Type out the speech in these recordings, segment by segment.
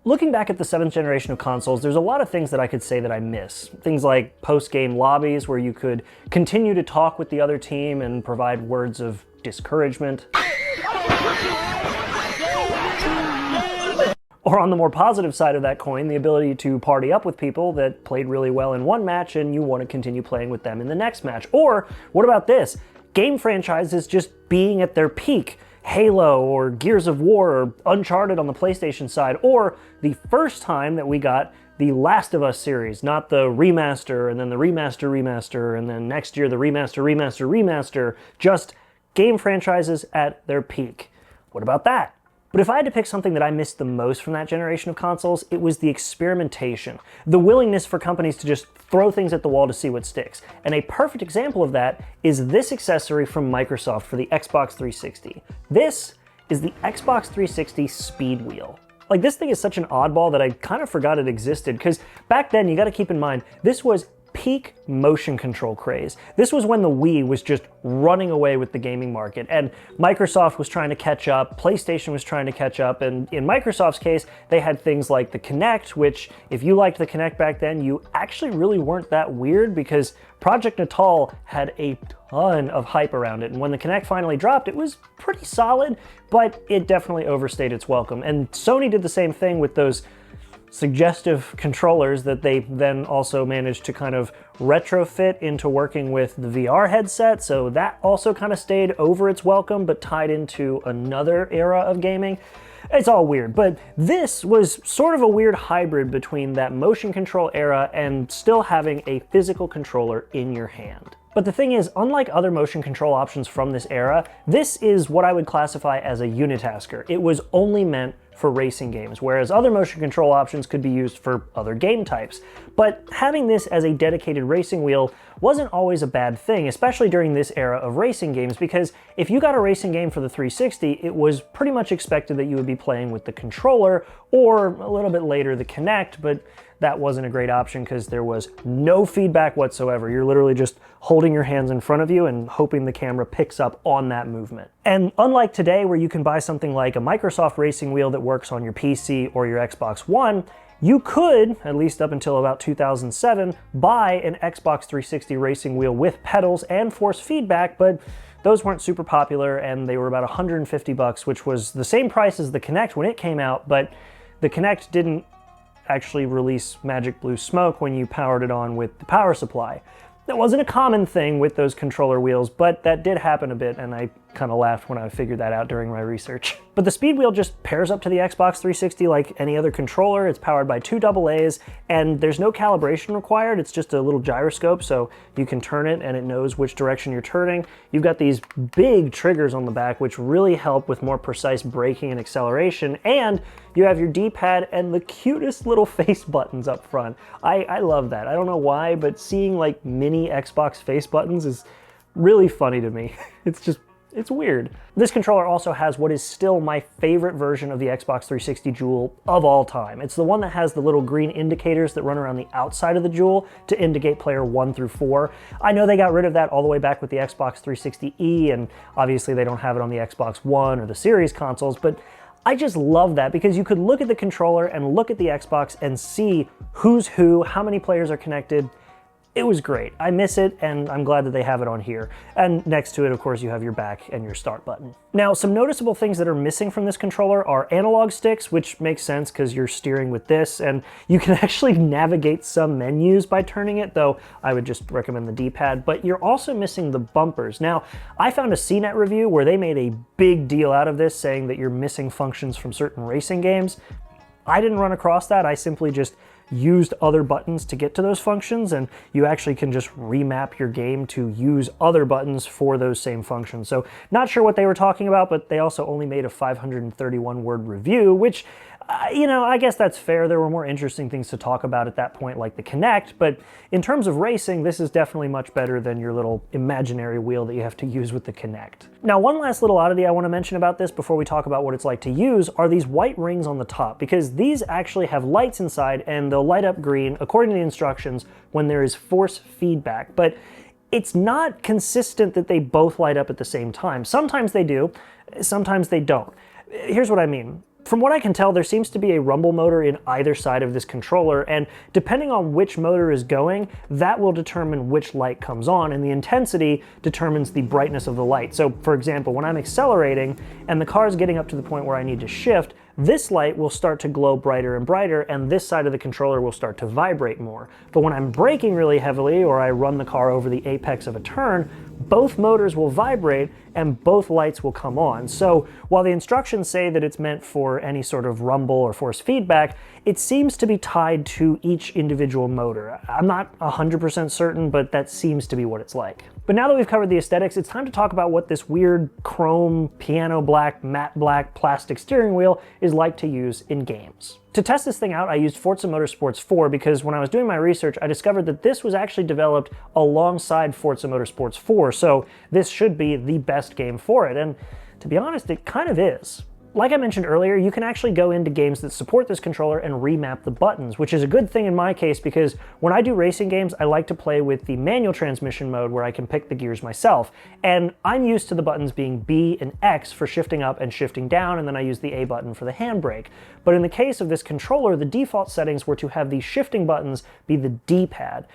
looking back at the 7th generation of consoles, there's a lot of things that I could say that I miss. Things like post-game lobbies where you could continue to talk with the other team and provide words of discouragement. Or on the more positive side of that coin, the ability to party up with people that played really well in one match and you want to continue playing with them in the next match. Or, what about this? Game franchises just being at their peak. Halo or Gears of War or Uncharted on the PlayStation side, or the first time that we got the Last of Us series, not the remaster and then the remaster, and then next year the remaster, just game franchises at their peak. What about that? But if I had to pick something that I missed the most from that generation of consoles, it was the experimentation. The willingness for companies to just throw things at the wall to see what sticks. And a perfect example of that is this accessory from Microsoft for the Xbox 360. This is the Xbox 360 Speed Wheel. Like, this thing is such an oddball that I kind of forgot it existed, because back then, you gotta keep in mind, this was peak motion control craze. This was when the Wii was just running away with the gaming market, and Microsoft was trying to catch up, PlayStation was trying to catch up, and in Microsoft's case, they had things like the Kinect, which, if you liked the Kinect back then, you actually really weren't that weird, because Project Natal had a ton of hype around it, and when the Kinect finally dropped, it was pretty solid, but it definitely overstayed its welcome. And Sony did the same thing with those suggestive controllers that they then also managed to kind of retrofit into working with the VR headset, so that also kind of stayed over its welcome but tied into another era of gaming. It's all weird, but this was sort of a weird hybrid between that motion control era and still having a physical controller in your hand. But the thing is, unlike other motion control options from this era, this is what I would classify as a unitasker. It was only meant for racing games, whereas other motion control options could be used for other game types. But having this as a dedicated racing wheel wasn't always a bad thing, especially during this era of racing games, because if you got a racing game for the 360, it was pretty much expected that you would be playing with the controller, or a little bit later the Kinect, but that wasn't a great option because there was no feedback whatsoever. You're literally just holding your hands in front of you and hoping the camera picks up on that movement. And unlike today, where you can buy something like a Microsoft racing wheel that works on your PC or your Xbox One, you could, at least up until about 2007, buy an Xbox 360 racing wheel with pedals and force feedback, but those weren't super popular and they were about $150, which was the same price as the Kinect when it came out, but the Kinect didn't actually release magic blue smoke when you powered it on with the power supply. That wasn't a common thing with those controller wheels, but that did happen a bit, and I kind of laughed when I figured that out during my research. But the Speed Wheel just pairs up to the Xbox 360 like any other controller. It's powered by 2 AA's, and there's no calibration required. It's just a little gyroscope, so you can turn it and it knows which direction you're turning. You've got these big triggers on the back, which really help with more precise braking and acceleration, and you have your D-pad and the cutest little face buttons up front. I love that. I don't know why, but seeing like mini Xbox face buttons is really funny to me. It's weird. This controller also has what is still my favorite version of the Xbox 360 Joule of all time. It's the one that has the little green indicators that run around the outside of the Joule to indicate player 1 through 4. I know they got rid of that all the way back with the Xbox 360E, and obviously they don't have it on the Xbox One or the Series consoles, but I just love that because you could look at the controller and look at the Xbox and see who's who, how many players are connected. It was great. I miss it, and I'm glad that they have it on here. And next to it, of course, you have your back and your start button. Now, some noticeable things that are missing from this controller are analog sticks, which makes sense because you're steering with this, and you can actually navigate some menus by turning it, though I would just recommend the D-pad, but you're also missing the bumpers. Now, I found a CNET review where they made a big deal out of this, saying that you're missing functions from certain racing games. I didn't run across that. I simply just used other buttons to get to those functions, and you actually can just remap your game to use other buttons for those same functions. So not sure what they were talking about, but they also only made a 531-word review, which, you know, I guess that's fair. There were more interesting things to talk about at that point, like the Kinect, but in terms of racing, this is definitely much better than your little imaginary wheel that you have to use with the Kinect. Now, one last little oddity I want to mention about this before we talk about what it's like to use are these white rings on the top, because these actually have lights inside and they'll light up green according to the instructions when there is force feedback, but it's not consistent that they both light up at the same time. Sometimes they do, sometimes they don't. Here's what I mean. From what I can tell, there seems to be a rumble motor in either side of this controller, and depending on which motor is going, that will determine which light comes on, and the intensity determines the brightness of the light. So for example, when I'm accelerating and the car is getting up to the point where I need to shift, this light will start to glow brighter and brighter, and this side of the controller will start to vibrate more. But when I'm braking really heavily, or I run the car over the apex of a turn, both motors will vibrate and both lights will come on. So while the instructions say that it's meant for any sort of rumble or force feedback, it seems to be tied to each individual motor. I'm not 100% certain, but that seems to be what it's like. But now that we've covered the aesthetics, it's time to talk about what this weird chrome, piano black, matte black plastic steering wheel is like to use in games. To test this thing out, I used Forza Motorsports 4 because when I was doing my research, I discovered that this was actually developed alongside Forza Motorsports 4, so this should be the best game for it, and to be honest, it kind of is. Like I mentioned earlier, you can actually go into games that support this controller and remap the buttons, which is a good thing in my case because when I do racing games, I like to play with the manual transmission mode where I can pick the gears myself. And I'm used to the buttons being B and X for shifting up and shifting down, and then I use the A button for the handbrake. But in the case of this controller, the default settings were to have the shifting buttons be the D-pad.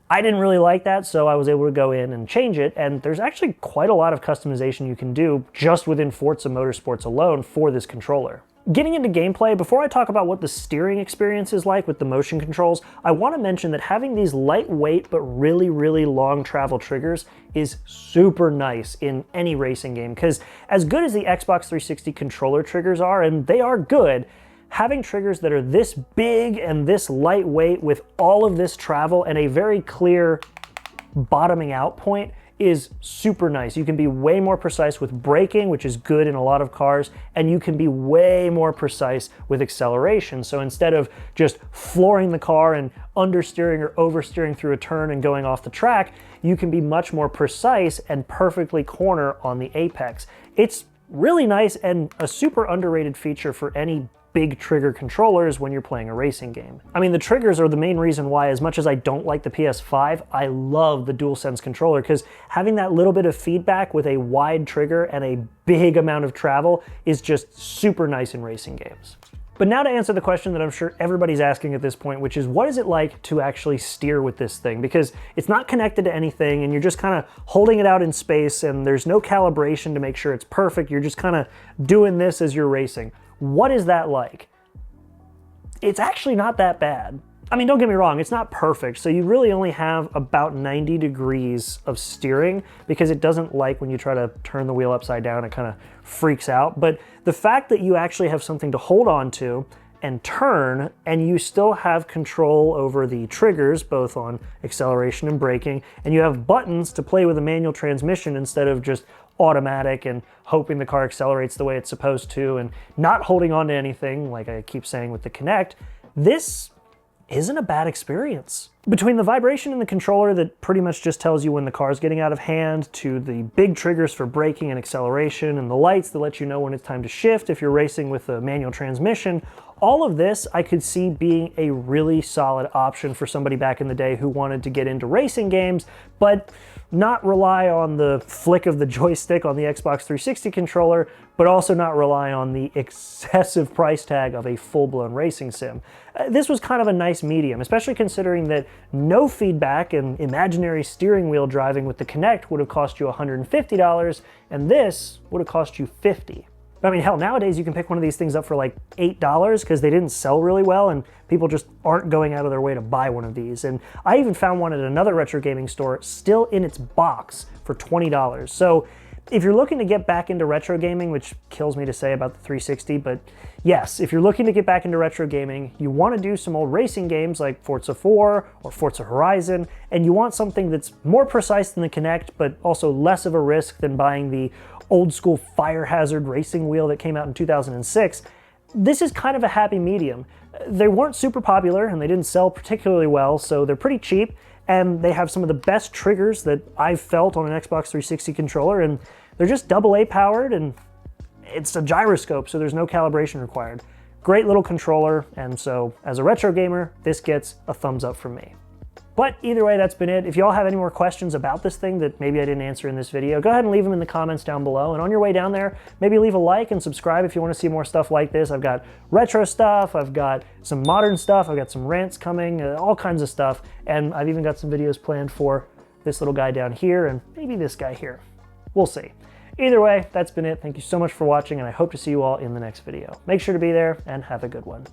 I didn't really like that, so I was able to go in and change it, and there's actually quite a lot of customization you can do just within Forza Motorsports alone for this controller. Getting into gameplay, before I talk about what the steering experience is like with the motion controls, I want to mention that having these lightweight but really, really long travel triggers is super nice in any racing game, because as good as the Xbox 360 controller triggers are, and they are good, having triggers that are this big and this lightweight with all of this travel and a very clear bottoming out point is super nice. You can be way more precise with braking, which is good in a lot of cars, and you can be way more precise with acceleration. So instead of just flooring the car and understeering or oversteering through a turn and going off the track, you can be much more precise and perfectly corner on the apex. It's really nice and a super underrated feature for any big trigger controllers when you're playing a racing game. I mean, the triggers are the main reason why, as much as I don't like the PS5, I love the DualSense controller, because having that little bit of feedback with a wide trigger and a big amount of travel is just super nice in racing games. But now to answer the question that I'm sure everybody's asking at this point, which is what is it like to actually steer with this thing? Because it's not connected to anything and you're just kind of holding it out in space and there's no calibration to make sure it's perfect. You're just kind of doing this as you're racing. What is that like? It's actually not that bad. I mean, don't get me wrong, it's not perfect, so you really only have about 90 degrees of steering because it doesn't like when you try to turn the wheel upside down, it kind of freaks out. But the fact that you actually have something to hold on to and turn, and you still have control over the triggers, both on acceleration and braking, and you have buttons to play with a manual transmission instead of just automatic and hoping the car accelerates the way it's supposed to and not holding on to anything, like I keep saying with the Kinect, this isn't a bad experience. Between the vibration in the controller that pretty much just tells you when the car's getting out of hand, to the big triggers for braking and acceleration, and the lights that let you know when it's time to shift if you're racing with a manual transmission, all of this I could see being a really solid option for somebody back in the day who wanted to get into racing games, but not rely on the flick of the joystick on the Xbox 360 controller, but also not rely on the excessive price tag of a full-blown racing sim. This was kind of a nice medium, especially considering that no feedback and imaginary steering wheel driving with the Kinect would have cost you $150, and this would have cost you $50. I mean, hell, nowadays you can pick one of these things up for like $8 because they didn't sell really well and people just aren't going out of their way to buy one of these. And I even found one at another retro gaming store still in its box for $20. So if you're looking to get back into retro gaming, which kills me to say about the 360, but yes, if you're looking to get back into retro gaming, you want to do some old racing games like Forza 4 or Forza Horizon, and you want something that's more precise than the Kinect, but also less of a risk than buying the old school fire hazard racing wheel that came out in 2006, this is kind of a happy medium. They weren't super popular and they didn't sell particularly well, so they're pretty cheap, and they have some of the best triggers that I've felt on an Xbox 360 controller, and they're just AA powered, and it's a gyroscope, so there's no calibration required. Great little controller, and so as a retro gamer, this gets a thumbs up from me. But either way, that's been it. If y'all have any more questions about this thing that maybe I didn't answer in this video, go ahead and leave them in the comments down below. And on your way down there, maybe leave a like and subscribe if you want to see more stuff like this. I've got retro stuff, I've got some modern stuff, I've got some rants coming, all kinds of stuff. And I've even got some videos planned for this little guy down here and maybe this guy here. We'll see. Either way, that's been it. Thank you so much for watching, and I hope to see you all in the next video. Make sure to be there and have a good one.